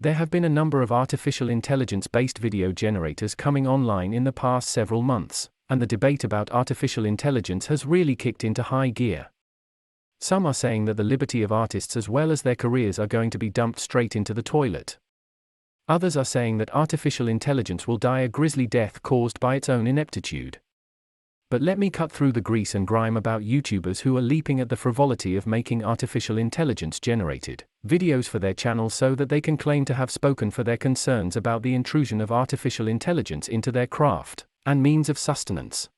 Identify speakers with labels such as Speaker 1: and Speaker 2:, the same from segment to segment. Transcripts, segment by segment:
Speaker 1: There have been a number of artificial intelligence-based video generators coming online in the past several months, and the debate about artificial intelligence has really kicked into high gear. Some are saying that the liberty of artists as well as their careers are going to be dumped straight into the toilet. Others are saying that artificial intelligence will die a grisly death caused by its own ineptitude. But let me cut through the grease and grime about YouTubers who are leaping at the frivolity of making artificial intelligence-generated videos for their channels so that they can claim to have spoken for their concerns about the intrusion of artificial intelligence into their craft and means of sustenance.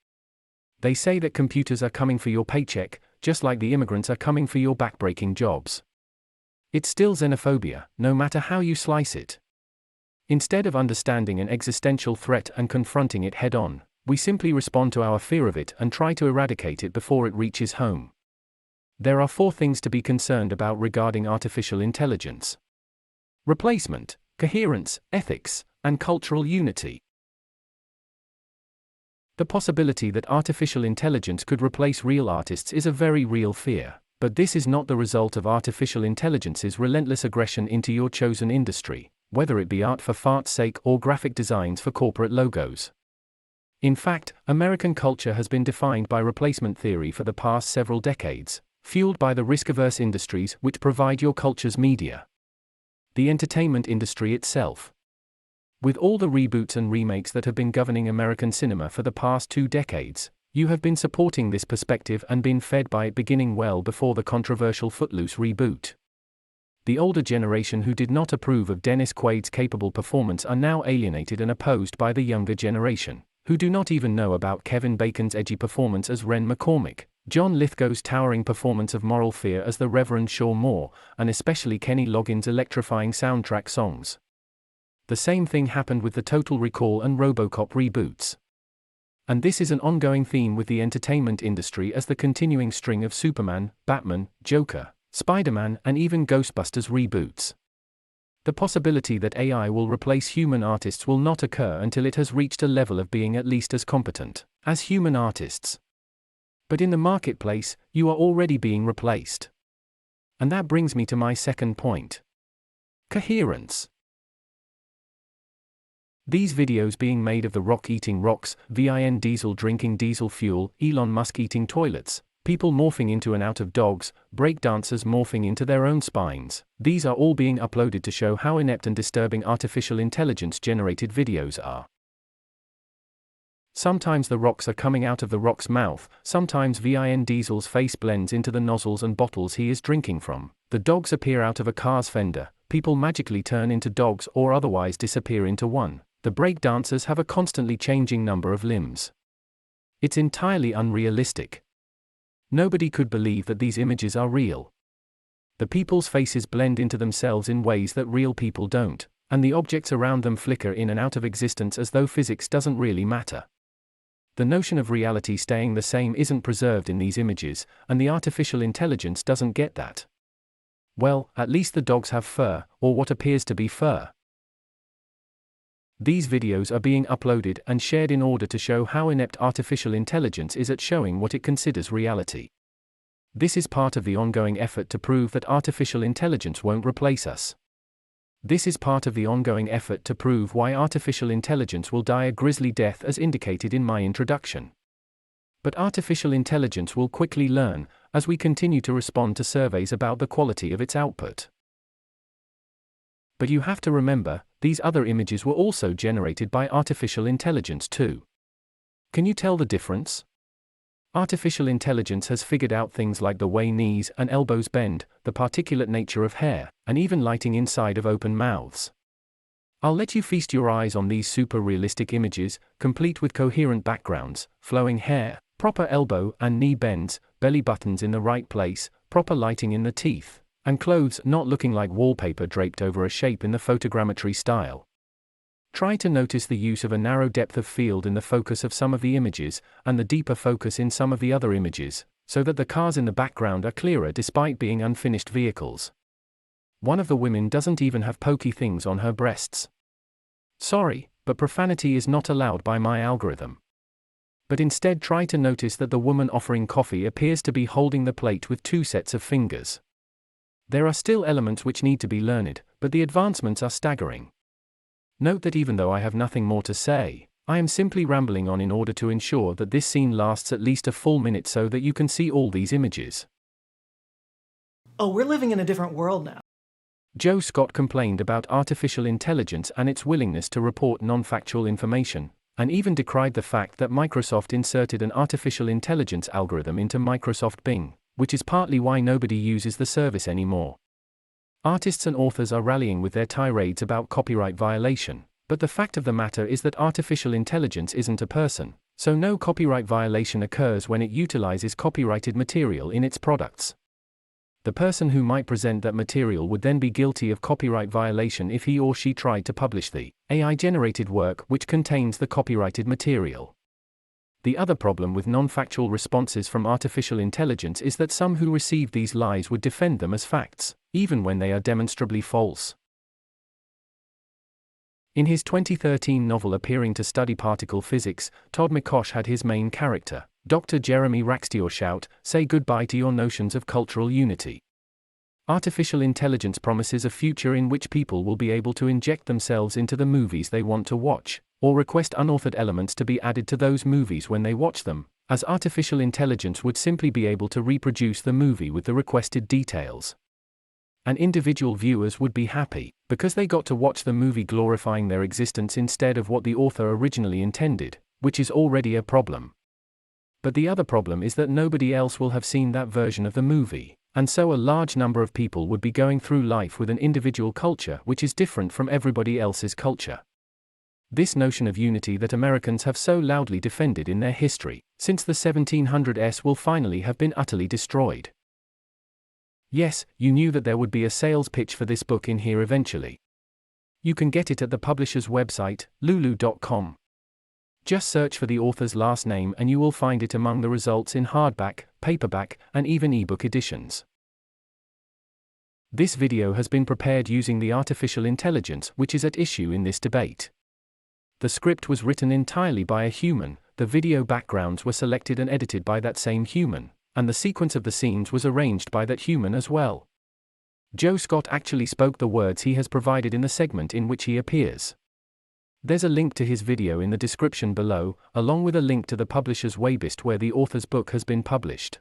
Speaker 1: They say that computers are coming for your paycheck, just like the immigrants are coming for your backbreaking jobs. It's still xenophobia, no matter how you slice it. Instead of understanding an existential threat and confronting it head-on, we simply respond to our fear of it and try to eradicate it before it reaches home. There are 4 things to be concerned about regarding artificial intelligence: replacement, coherence, ethics, and cultural unity. The possibility that artificial intelligence could replace real artists is a very real fear, but this is not the result of artificial intelligence's relentless aggression into your chosen industry, whether it be art for fart's sake or graphic designs for corporate logos. In fact, American culture has been defined by replacement theory for the past several decades, fueled by the risk-averse industries which provide your culture's media. The entertainment industry itself. With all the reboots and remakes that have been governing American cinema for the past 2 decades, you have been supporting this perspective and been fed by it beginning well before the controversial Footloose reboot. The older generation who did not approve of Dennis Quaid's capable performance are now alienated and opposed by the younger generation, who do not even know about Kevin Bacon's edgy performance as Ren McCormick, John Lithgow's towering performance of moral fear as the Reverend Shaw Moore, and especially Kenny Loggins' electrifying soundtrack songs. The same thing happened with the Total Recall and RoboCop reboots. And this is an ongoing theme with the entertainment industry as the continuing string of Superman, Batman, Joker, Spider-Man, and even Ghostbusters reboots. The possibility that AI will replace human artists will not occur until it has reached a level of being at least as competent as human artists. But in the marketplace, you are already being replaced. And that brings me to my second point. Coherence. These videos being made of The Rock eating rocks, Vin Diesel drinking diesel fuel, Elon Musk eating toilets, people morphing into and out of dogs, breakdancers morphing into their own spines, these are all being uploaded to show how inept and disturbing artificial intelligence-generated videos are. Sometimes the rocks are coming out of the Rock's mouth, sometimes Vin Diesel's face blends into the nozzles and bottles he is drinking from, the dogs appear out of a car's fender, people magically turn into dogs or otherwise disappear into one, the breakdancers have a constantly changing number of limbs. It's entirely unrealistic. Nobody could believe that these images are real. The people's faces blend into themselves in ways that real people don't, and the objects around them flicker in and out of existence as though physics doesn't really matter. The notion of reality staying the same isn't preserved in these images, and the artificial intelligence doesn't get that. Well, at least the dogs have fur, or what appears to be fur. These videos are being uploaded and shared in order to show how inept artificial intelligence is at showing what it considers reality. This is part of the ongoing effort to prove that artificial intelligence won't replace us. This is part of the ongoing effort to prove why artificial intelligence will die a grisly death as indicated in my introduction. But artificial intelligence will quickly learn, as we continue to respond to surveys about the quality of its output. But you have to remember, these other images were also generated by artificial intelligence too. Can you tell the difference? Artificial intelligence has figured out things like the way knees and elbows bend, the particulate nature of hair, and even lighting inside of open mouths. I'll let you feast your eyes on these super realistic images, complete with coherent backgrounds, flowing hair, proper elbow and knee bends, belly buttons in the right place, proper lighting in the teeth, and clothes not looking like wallpaper draped over a shape in the photogrammetry style. Try to notice the use of a narrow depth of field in the focus of some of the images, and the deeper focus in some of the other images, so that the cars in the background are clearer despite being unfinished vehicles. One of the women doesn't even have pokey things on her breasts. Sorry, but profanity is not allowed by my algorithm. But instead try to notice that the woman offering coffee appears to be holding the plate with 2 sets of fingers. There are still elements which need to be learned, but the advancements are staggering. Note that even though I have nothing more to say, I am simply rambling on in order to ensure that this scene lasts at least a full minute so that you can see all these images.
Speaker 2: Oh, we're living in a different world now.
Speaker 1: Joe Scott complained about artificial intelligence and its willingness to report non-factual information, and even decried the fact that Microsoft inserted an artificial intelligence algorithm into Microsoft Bing, which is partly why nobody uses the service anymore. Artists and authors are rallying with their tirades about copyright violation, but the fact of the matter is that artificial intelligence isn't a person, so no copyright violation occurs when it utilizes copyrighted material in its products. The person who might present that material would then be guilty of copyright violation if he or she tried to publish the AI-generated work which contains the copyrighted material. The other problem with non-factual responses from artificial intelligence is that some who receive these lies would defend them as facts, even when they are demonstrably false. In his 2013 novel Appearing to Study Particle Physics, Todd McCosh had his main character, Dr. Jeremy Racksteor, shout, "Say goodbye to your notions of cultural unity." Artificial intelligence promises a future in which people will be able to inject themselves into the movies they want to watch, or request unauthored elements to be added to those movies when they watch them, as artificial intelligence would simply be able to reproduce the movie with the requested details. And individual viewers would be happy, because they got to watch the movie glorifying their existence instead of what the author originally intended, which is already a problem. But the other problem is that nobody else will have seen that version of the movie, and so a large number of people would be going through life with an individual culture which is different from everybody else's culture. This notion of unity that Americans have so loudly defended in their history, since the 1700s, will finally have been utterly destroyed. Yes, you knew that there would be a sales pitch for this book in here eventually. You can get it at the publisher's website, lulu.com. Just search for the author's last name and you will find it among the results in hardback, paperback, and even ebook editions. This video has been prepared using the artificial intelligence which is at issue in this debate. The script was written entirely by a human, the video backgrounds were selected and edited by that same human, and the sequence of the scenes was arranged by that human as well. Joe Scott actually spoke the words he has provided in the segment in which he appears. There's a link to his video in the description below, along with a link to the publisher's website where the author's book has been published.